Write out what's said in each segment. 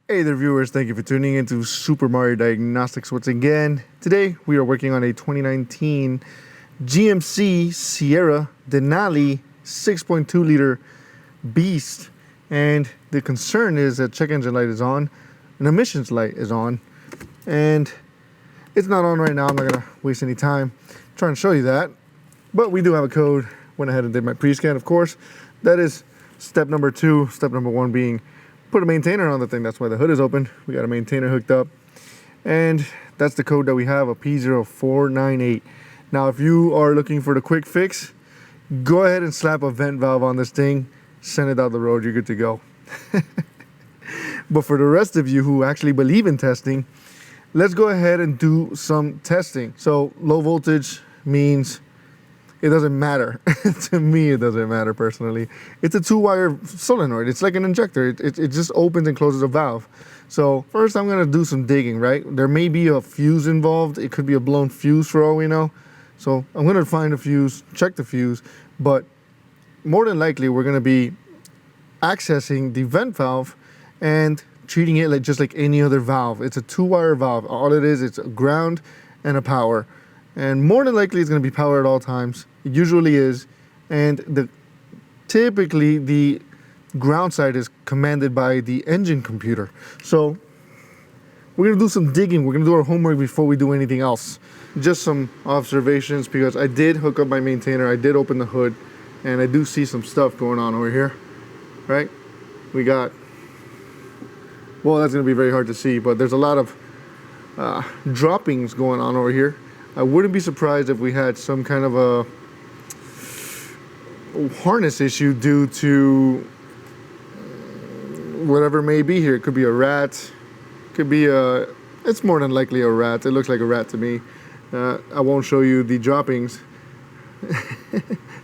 Hey there viewers, thank you for tuning into Supermariodiagnostics once again. Today we are working on a 2019 GMC Sierra Denali 6.2 liter beast, and the concern is that check engine light is on, an emissions light is on, and it's not on right now. I'm not gonna waste any time trying to show you that, but we do have a code. Went ahead and did my pre-scan, of course. That is step number 2. Step number 1 being put a maintainer on the thing. That's why the hood is open. We got a maintainer hooked up, and that's the code that we have, a P0498. Now if you are looking for the quick fix, go ahead and slap a vent valve on this thing, send it down the road, you're good to go. But for the rest of you who actually believe in testing, let's go ahead and do some testing. So low voltage means it doesn't matter. To me, it doesn't matter personally. It's a 2-wire solenoid. It's like an injector. It just opens and closes a valve. So first I'm gonna do some digging, right? There may be a fuse involved. It could be a blown fuse for all we know. So I'm gonna find a fuse, check the fuse, but more than likely we're gonna be accessing the vent valve and treating it like just like any other valve. It's a 2-wire valve. All it is, it's a ground and a power. And more than likely it's going to be power at all times. It usually is. And typically the ground side is commanded by the engine computer. So we're going to do some digging. We're going to do our homework before we do anything else. Just some observations, because I did hook up my maintainer. I did open the hood, and I do see some stuff going on over here, right? We got, well, that's going to be very hard to see, but there's a lot of droppings going on over here. I wouldn't be surprised if we had some kind of a harness issue due to whatever may be here. It could be a rat, could be it's more than likely a rat. It looks like a rat to me. I won't show you the droppings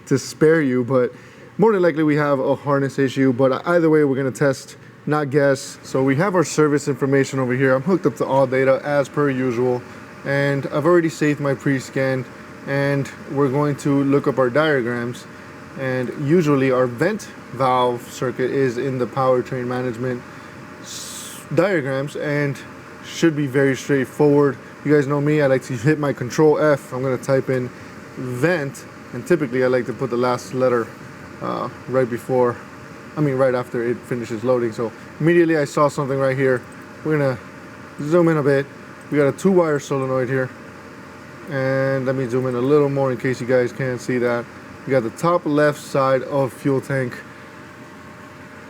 to spare you, but more than likely we have a harness issue. But either way, we're gonna test, not guess. So we have our service information over here. I'm hooked up to all data as per usual. And I've already saved my pre-scan, and we're going to look up our diagrams. And usually our vent valve circuit is in the powertrain management diagrams and should be very straightforward. You guys know me, I like to hit my control F. I'm going to type in vent, and typically I like to put the last letter right after it finishes loading. So immediately I saw something right here. We're going to zoom in a bit. We got a 2-wire solenoid here, and let me zoom in a little more in case you guys can't see that. We got the top left side of fuel tank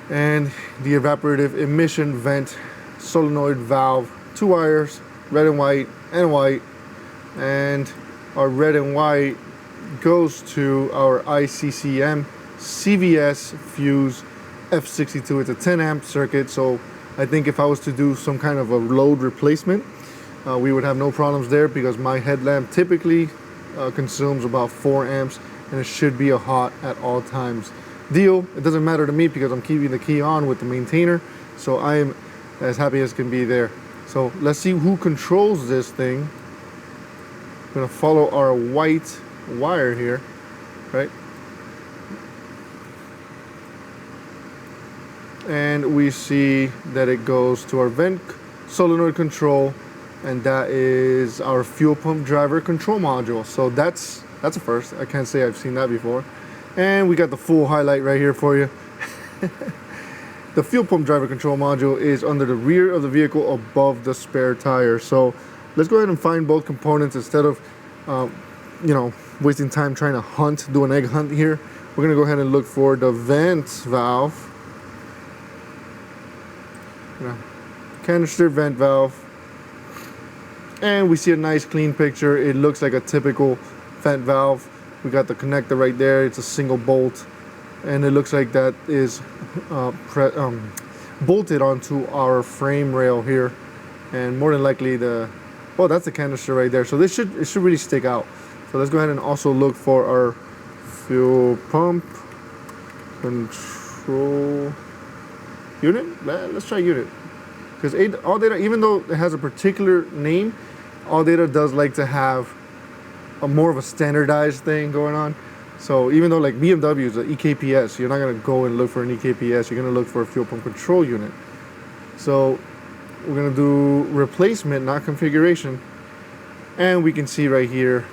and the evaporative emission vent solenoid valve, 2 wires, red and white, and our red and white goes to our ICCM CVS fuse F62. It's a 10 amp circuit, so I think if I was to do some kind of a load replacement, we would have no problems there, because my headlamp typically consumes about 4 amps, and it should be a hot at all times deal. It doesn't matter to me because I'm keeping the key on with the maintainer, so I am as happy as can be there. So let's see who controls this thing. I'm gonna follow our white wire here, right? And we see that it goes to our vent solenoid control, and that is our fuel pump driver control module. So that's a first. I can't say I've seen that before. And we got the full highlight right here for you. The fuel pump driver control module is under the rear of the vehicle above the spare tire. So let's go ahead and find both components instead of wasting time trying to do an egg hunt here. We're gonna go ahead and look for the vent valve. Canister vent valve. And we see a nice clean picture. It looks like a typical vent valve. We got the connector right there. It's a single bolt, and it looks like that is bolted onto our frame rail here. And more than likely that's the canister right there. So it should really stick out. So let's go ahead and also look for our fuel pump control unit. Let's try unit, because all data, even though it has a particular name, all data does like to have more of a standardized thing going on. So even though like BMW is an EKPS, you're not going to go and look for an EKPS. You're going to look for a fuel pump control unit. So we're gonna do replacement, not configuration. And we can see right here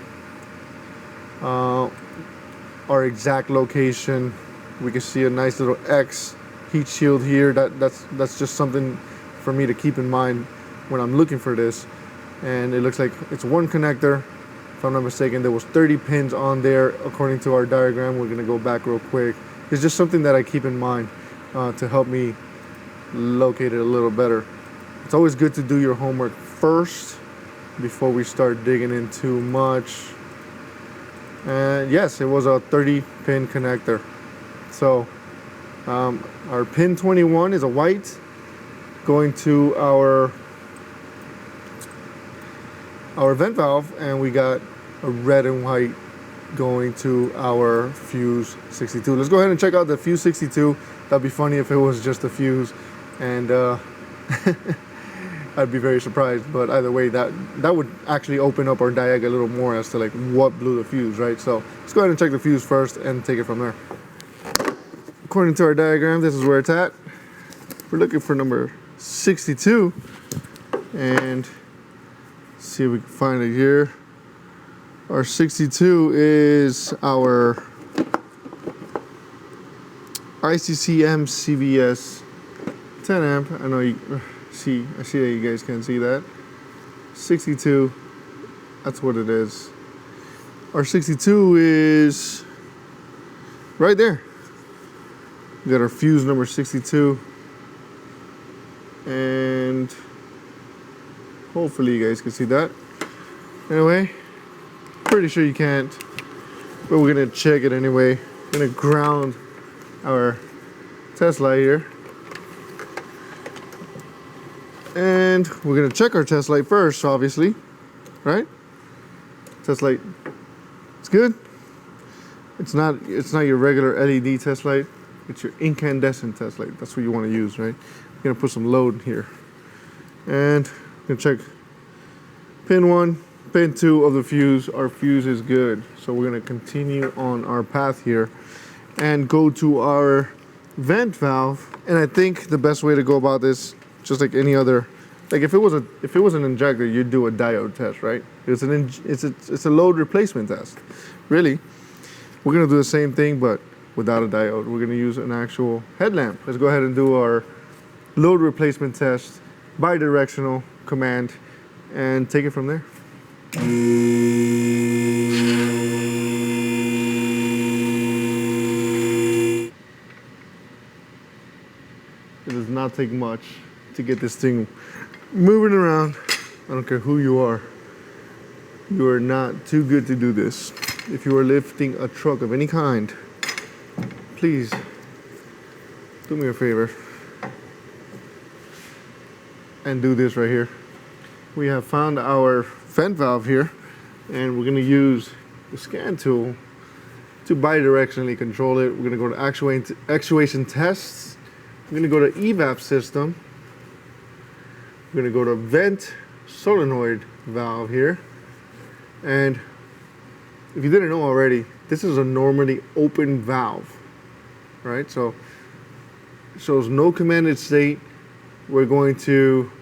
our exact location. We can see a nice little X heat shield here. That's just something for me to keep in mind when I'm looking for this. And it looks like it's one connector. If I'm not mistaken, there was 30 pins on there according to our diagram. We're gonna go back real quick. It's just something that I keep in mind to help me locate it a little better. It's always good to do your homework first before we start digging in too much. And yes, it was a 30 pin connector. So our pin 21 is a white going to our vent valve, and we got a red and white going to our fuse 62. Let's go ahead and check out the fuse 62. That'd be funny if it was just a fuse, and I'd be very surprised. But either way, that would actually open up our diag a little more as to like what blew the fuse, right? So let's go ahead and check the fuse first and take it from there. According to our diagram, this is where it's at. We're looking for number 62, and see if we can find it here. Our 62 is our ICCM CVS 10 amp. I know I see that you guys can't see that. 62, that's what it is. Our 62 is right there. We got our fuse number 62, and hopefully you guys can see that. Anyway, pretty sure you can't, but we're gonna check it anyway. We're gonna ground our test light here, and we're gonna check our test light first, obviously, right? Test light, it's good. It's not your regular LED test light. It's your incandescent test light. That's what you want to use, right? You're gonna put some load here, and we're gonna check pin 1, pin 2 of the fuse. Our fuse is good, so we're gonna continue on our path here and go to our vent valve. And I think the best way to go about this, just like any other, like if it was an injector, you'd do a diode test, right? It's a load replacement test. Really, we're gonna do the same thing, but without a diode. We're gonna use an actual headlamp. Let's go ahead and do our load replacement test, bi-directional command, and take it from there. It does not take much to get this thing moving around. I don't care who you are. You are not too good to do this. If you are lifting a truck of any kind, please do me a favor and do this right here. We have found our vent valve here, and we're gonna use the scan tool to bidirectionally control it. We're gonna go to actuation tests. We're gonna go to evap system. We're gonna go to vent solenoid valve here. And if you didn't know already, this is a normally open valve, right? So it shows no commanded state. We're going to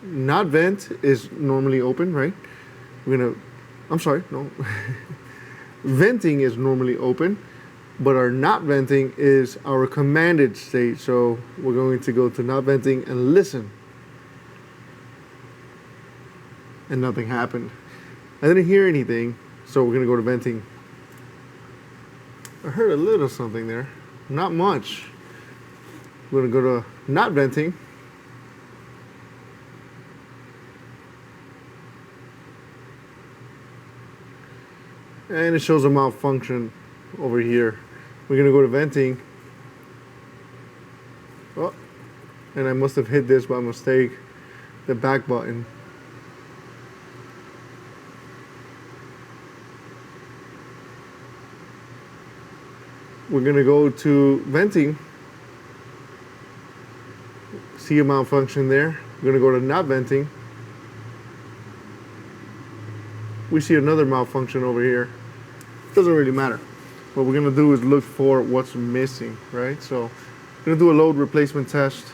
not vent is normally open, right? Venting is normally open, but our not venting is our commanded state. So we're going to go to not venting and listen. And nothing happened. I didn't hear anything, so we're gonna go to venting. I heard a little something there, not much. We're gonna go to not venting. And it shows a malfunction over here. We're gonna go to venting. Oh, and I must have hit this by mistake, the back button. We're gonna go to venting. See a malfunction there. We're gonna go to not venting. We see another malfunction over here. Doesn't really matter. What we're gonna do is look for what's missing, right? So we're gonna do a load replacement test,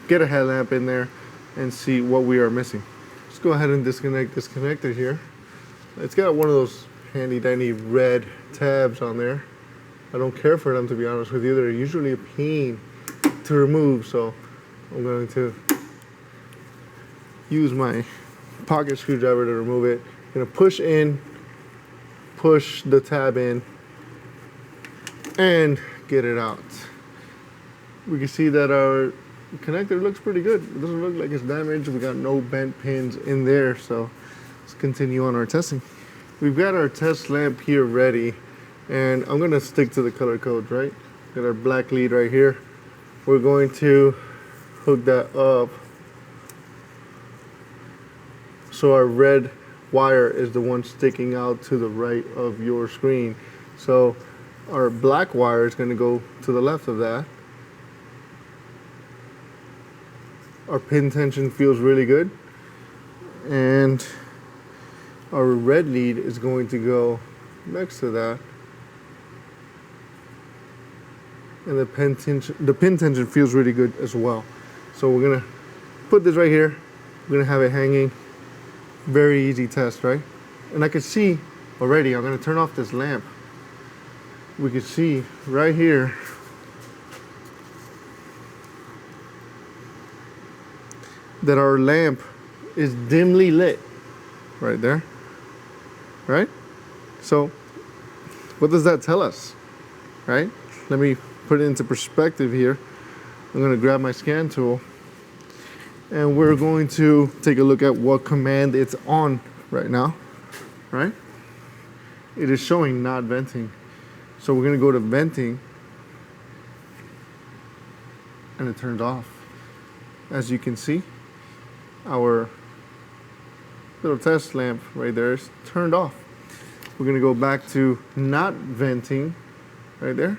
get a headlamp in there, and see what we are missing. Let's go ahead and disconnect this connector here. It's got one of those handy dandy red tabs on there. I don't care for them, to be honest with you. They're usually a pain to remove, so I'm going to use my pocket screwdriver to remove it. I'm going to push the tab in, and get it out. We can see that our connector looks pretty good. It doesn't look like it's damaged. We got no bent pins in there, so let's continue on our testing. We've got our test lamp here ready, and I'm gonna stick to the color codes, right? Got our black lead right here. We're going to hook that up so our red wire is the one sticking out to the right of your screen. So our black wire is going to go to the left of that. Our pin tension feels really good, and our red lead is going to go next to that, and the pin tension feels really good as well. So we're gonna put this right here. We're gonna have it hanging. Very easy test, right? And I can see already, I'm gonna turn off this lamp. We can see right here that our lamp is dimly lit right there, right? So what does that tell us, right? Let me put it into perspective here. I'm gonna grab my scan tool, and we're going to take a look at what command it's on right now, right? It is showing not venting. So we're gonna go to venting, and it turns off. As you can see, our little test lamp right there is turned off. We're gonna go back to not venting right there.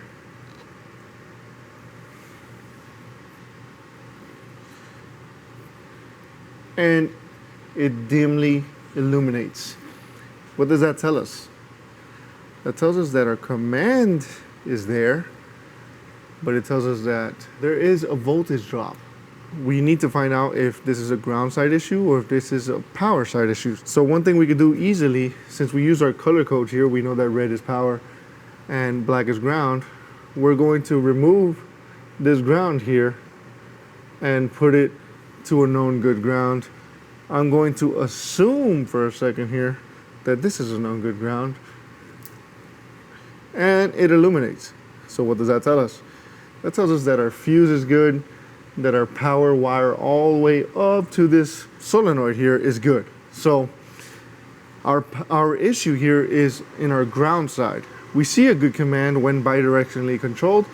And it dimly illuminates. What does that tell us? That tells us that our command is there, but it tells us that there is a voltage drop. We need to find out if this is a ground side issue or if this is a power side issue. So one thing we could do easily, since we use our color code here, we know that red is power and black is ground. We're going to remove this ground here and put it to a known good ground. I'm going to assume for a second here that this is a known good ground, and it illuminates. So what does that tell us? That tells us that our fuse is good, that our power wire all the way up to this solenoid here is good. So our issue here is in our ground side. We see a good command when bidirectionally controlled,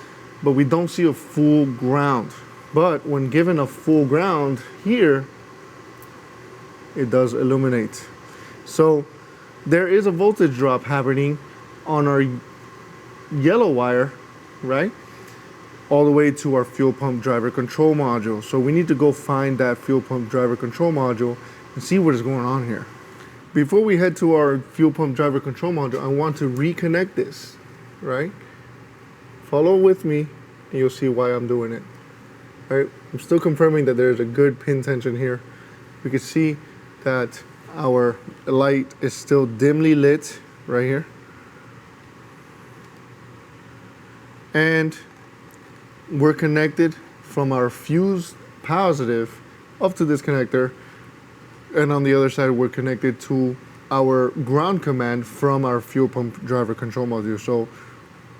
but we don't see a full ground. But when given a full ground here, it does illuminate. So there is a voltage drop happening on our yellow wire, right? All the way to our fuel pump driver control module. So we need to go find that fuel pump driver control module and see what is going on here. Before we head to our fuel pump driver control module, I want to reconnect this, right? Follow with me and you'll see why I'm doing it. Right, I'm still confirming that there's a good pin tension here. We can see that our light is still dimly lit right here. And we're connected from our fuse positive up to this connector. And on the other side, we're connected to our ground command from our fuel pump driver control module. So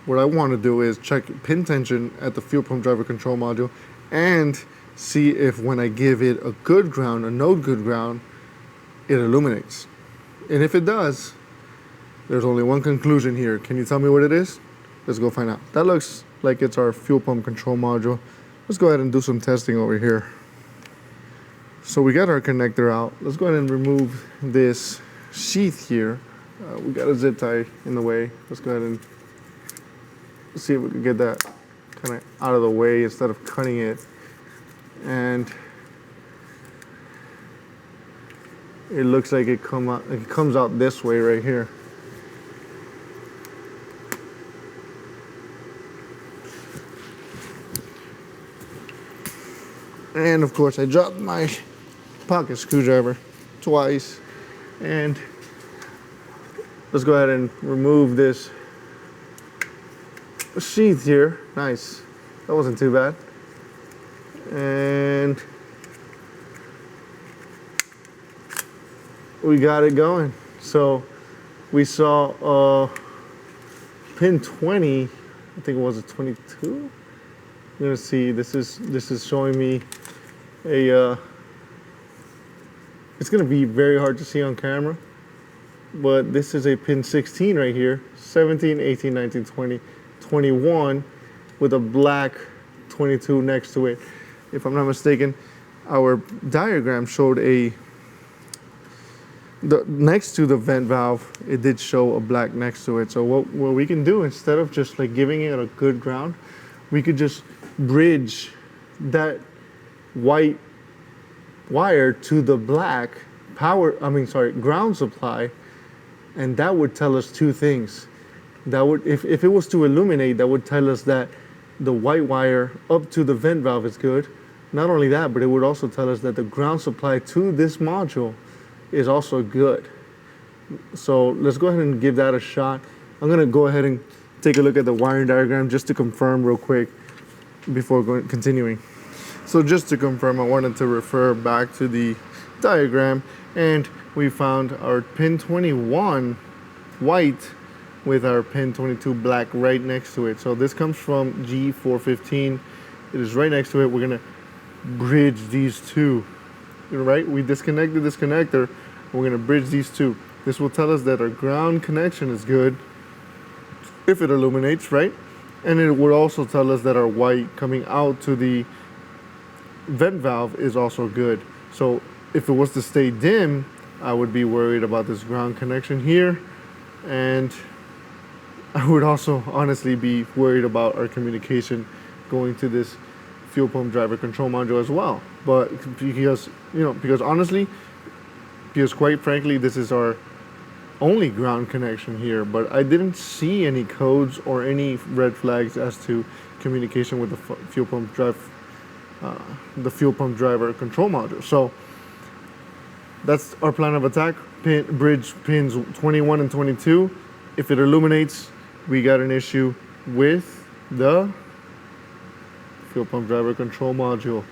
what I want to do is check pin tension at the fuel pump driver control module and see if when I give it a good ground, a no good ground, it illuminates. And if it does, there's only one conclusion here. Can you tell me what it is? Let's go find out. That looks like it's our fuel pump control module. Let's go ahead and do some testing over here. So we got our connector out. Let's go ahead and remove this sheath here. We got a zip tie in the way. Let's go ahead and see if we can get that kind of out of the way instead of cutting it. And it looks like it comes out this way right here. And of course I dropped my pocket screwdriver twice. And let's go ahead and remove this sheath here. Nice. That wasn't too bad. And we got it going. So we saw pin 20, I think it was a 22. You're gonna see this is showing me a it's gonna be very hard to see on camera, but this is a pin 16 right here, 17, 18, 19, 20, 21 with a black 22 next to it. If I'm not mistaken, our diagram showed next to the vent valve, it did show a black next to it. So what we can do, instead of just like giving it a good ground, we could just bridge that white wire to the black ground supply, and that would tell us two things. That would, if it was to illuminate, that would tell us that the white wire up to the vent valve is good. Not only that, but it would also tell us that the ground supply to this module is also good. So let's go ahead and give that a shot. I'm gonna go ahead and take a look at the wiring diagram just to confirm real quick before continuing. So just to confirm, I wanted to refer back to the diagram, and we found our pin 21 white with our pin 22 black right next to it. So this comes from G415. It is right next to it. We're gonna bridge these two, right? We disconnected this connector. We're gonna bridge these two. This will tell us that our ground connection is good if it illuminates, right? And it will also tell us that our white coming out to the vent valve is also good. So if it was to stay dim, I would be worried about this ground connection here, and I would also honestly be worried about our communication going to this fuel pump driver control module as well. But because honestly, because quite frankly, this is our only ground connection here, but I didn't see any codes or any red flags as to communication with the fuel pump driver control module. So that's our plan of attack. Bridge pins 21 and 22. If it illuminates, we got an issue with the fuel pump driver control module.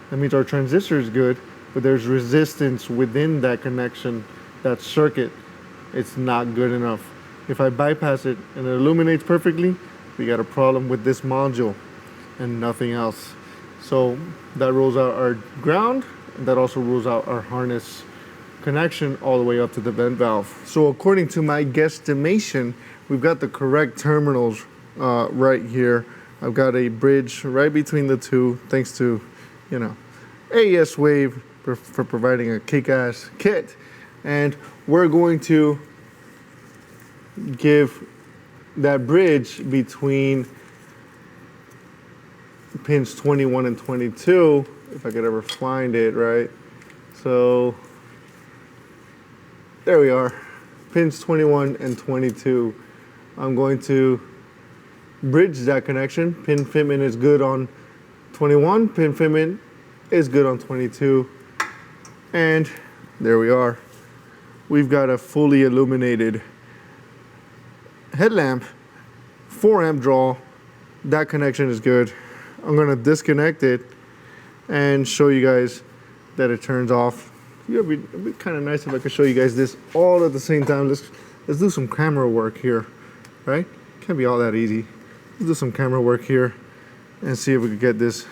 That means our transistor is good, but there's resistance within that connection, that circuit. It's not good enough. If I bypass it and it illuminates perfectly, we got a problem with this module and nothing else. So that rules out our ground, and that also rules out our harness connection all the way up to the vent valve. So according to my guesstimation, we've got the correct terminals right here. I've got a bridge right between the two, thanks to, AES Wave for providing a kick-ass kit. And we're going to give that bridge between pins 21 and 22, if I could ever find it, right? So there we are, pins 21 and 22. I'm going to bridge that connection. Pin fitment is good on 21, pin fitment is good on 22, and there we are. We've got a fully illuminated headlamp, 4 amp draw. That connection is good. I'm gonna disconnect it and show you guys that it turns off. It'd be kind of nice if I could show you guys this all at the same time. Let's do some camera work here, right? Can't be all that easy. Let's do some camera work here and see if we can get this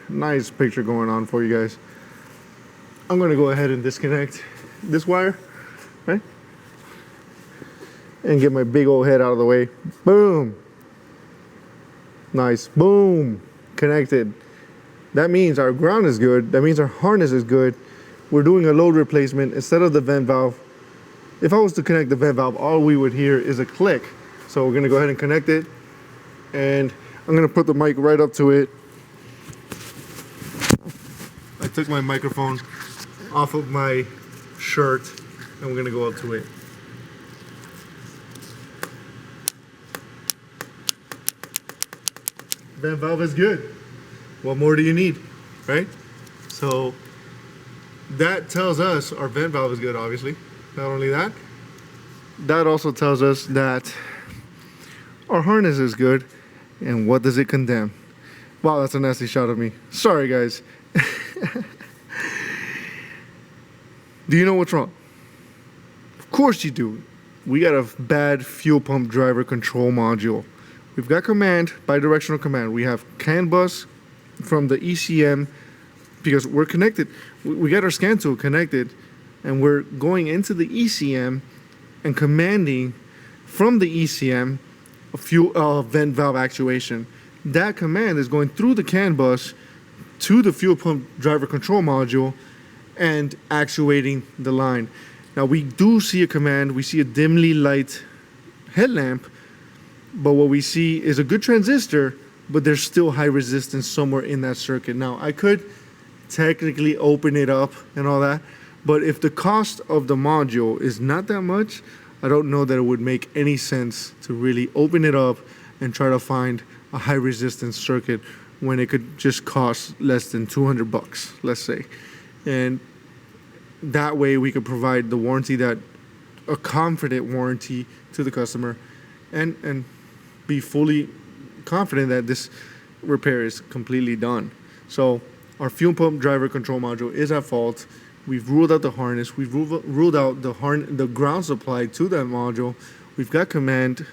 nice picture going on for you guys. I'm gonna go ahead and disconnect this wire, right? And get my big old head out of the way. Boom. Nice, boom, connected. That means our ground is good. That means our harness is good. We're doing a load replacement instead of the vent valve. If I was to connect the vent valve, all we would hear is a click. So we're gonna go ahead and connect it. And I'm gonna put the mic right up to it. I took my microphone off of my shirt and we're gonna go up to it. Vent valve is good. What more do you need, right? So that tells us our vent valve is good, obviously. Not only that, that also tells us that our harness is good. And what does it condemn? Wow, that's a nasty shot of me. Sorry, guys. Do you know what's wrong? Of course you do. We got a bad fuel pump driver control module. We've got command, bidirectional command. We have CAN bus from the ECM because we're connected. We got our scan tool connected, and we're going into the ECM and commanding from the ECM a fuel vent valve actuation. That command is going through the CAN bus to the fuel pump driver control module and actuating the line. Now we do see a command, we see a dimly light headlamp, but what we see is a good transistor, but there's still high resistance somewhere in that circuit. Now I could technically open it up and all that, but if the cost of the module is not that much, I don't know that it would make any sense to really open it up and try to find a high resistance circuit when it could just cost less than 200 bucks, let's say. And that way we could provide the warranty, that a confident warranty to the customer, and be fully confident that this repair is completely done. So our fuel pump driver control module is at fault. We've ruled out the harness. We've ruled out the ground supply to that module. We've got command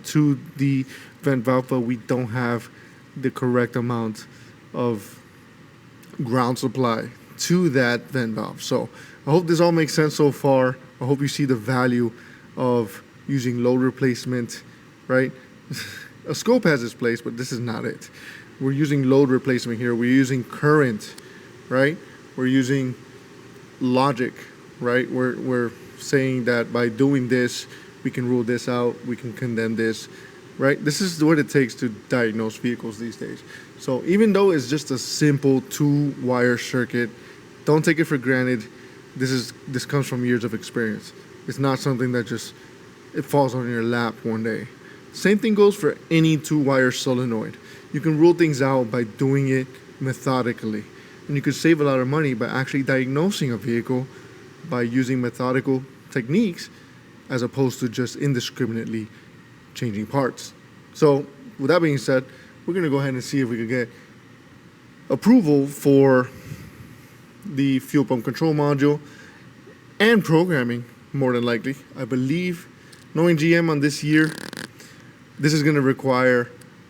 to the vent valve, but we don't have the correct amount of ground supply to that vent valve. So I hope this all makes sense so far. I hope you see the value of using load replacement, right? A scope has its place, but this is not it. We're using load replacement here. We're using current, right? We're using logic, right? We're saying that by doing this, we can rule this out, we can condemn this, right? This is what it takes to diagnose vehicles these days. So even though it's just a simple 2-wire circuit, don't take it for granted. This comes from years of experience. It's not something that just it falls on your lap one day. Same thing goes for any 2-wire solenoid. You can rule things out by doing it methodically. And you could save a lot of money by actually diagnosing a vehicle by using methodical techniques as opposed to just indiscriminately changing parts. So with that being said, we're going to go ahead and see if we can get approval for the fuel pump control module and programming, more than likely. I believe, knowing GM on this year, this is going to require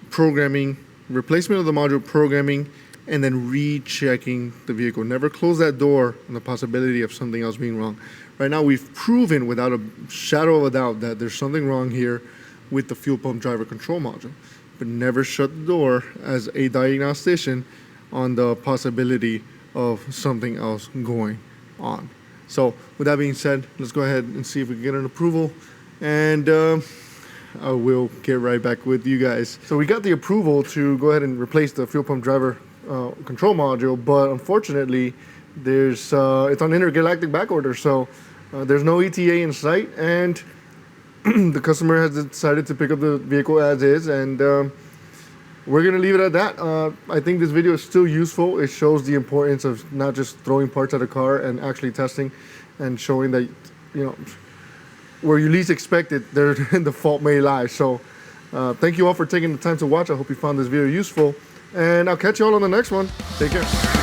programming, replacement of the module, programming, and then rechecking the vehicle. Never close that door on the possibility of something else being wrong. Right now, we've proven without a shadow of a doubt that there's something wrong here with the fuel pump driver control module. But never shut the door as a diagnostician on the possibility of something else going on. So with that being said, let's go ahead and see if we can get an approval, and I will get right back with you guys. So we got the approval to go ahead and replace the fuel pump driver control module, but unfortunately there's it's on intergalactic back order, so there's no ETA in sight, and the customer has decided to pick up the vehicle as is, and we're gonna leave it at that. I think this video is still useful. It shows the importance of not just throwing parts at a car and actually testing and showing that, you know, where you least expect it, there the fault may lie. So thank you all for taking the time to watch. I hope you found this video useful, and I'll catch you all on the next one. Take care.